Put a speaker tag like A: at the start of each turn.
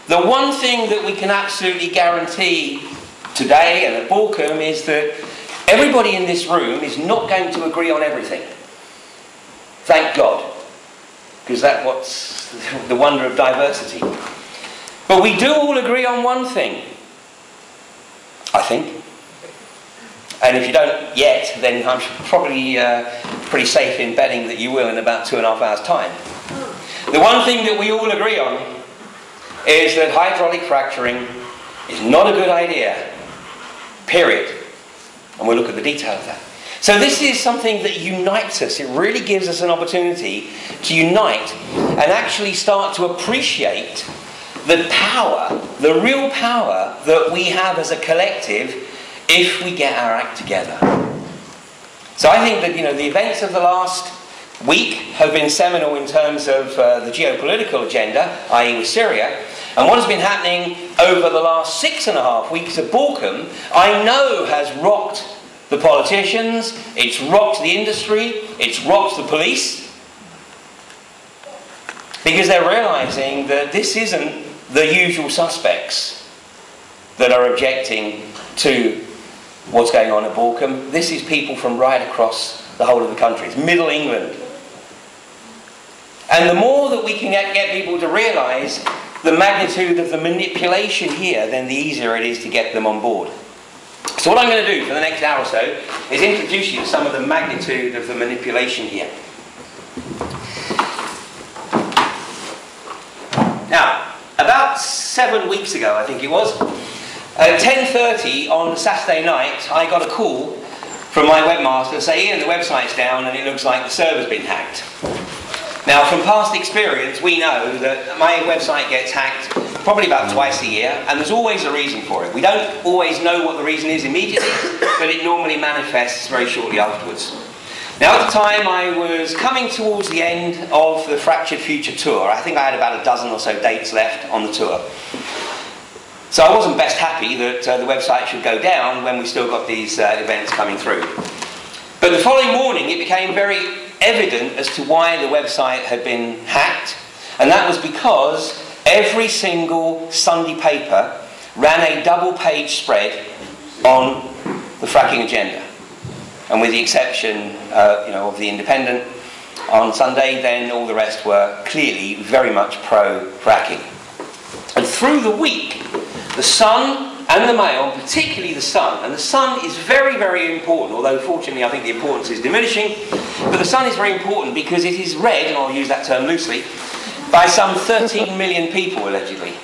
A: the one thing that we can absolutely guarantee today and at Balcombe is that everybody in this room is not going to agree on everything. Thank God, because that's what's the wonder of diversity. But we do all agree on one thing, I think. And if you don't yet, then I'm probably pretty safe in betting that you will in about 2.5 hours' time. The one thing that we all agree on is that hydraulic fracturing is not a good idea, period. And we'll look at the detail of that. So this is something that unites us. It really gives us an opportunity to unite and actually start to appreciate the power, the real power that we have as a collective if we get our act together. So I think that, the events of the last week have been seminal in terms of the geopolitical agenda, i.e. with Syria. And what has been happening over the last 6.5 weeks at Balcombe, I know has rocked the politicians, it's rocked the industry, it's rocked the police. Because they're realising that this isn't the usual suspects that are objecting to what's going on at Balcombe. This is people from right across the whole of the country. It's Middle England. And the more that we can get people to realise the magnitude of the manipulation here, then the easier it is to get them on board. So what I'm going to do for the next hour or so is introduce you to some of the magnitude of the manipulation here. Now, about 7 weeks ago, I think it was, at 10:30 on Saturday night, I got a call from my webmaster to say, Ian, the website's down and it looks like the server's been hacked. Now, from past experience, we know that my website gets hacked probably about twice a year, and there's always a reason for it. We don't always know what the reason is immediately, but it normally manifests very shortly afterwards. Now, at the time, I was coming towards the end of the Fractured Future tour. I think I had about a dozen or so dates left on the tour. So I wasn't best happy that the website should go down when we still got these events coming through. But the following morning, it became very evident as to why the website had been hacked, and that was because every single Sunday paper ran a double-page spread on the fracking agenda. And with the exception of the Independent on Sunday, then all the rest were clearly very much pro-fracking. And through the week, the Sun and the Mail, particularly the Sun, and the Sun is very, very important, although fortunately I think the importance is diminishing, but the Sun is very important because it is read, and I'll use that term loosely, by some 13 million people, allegedly.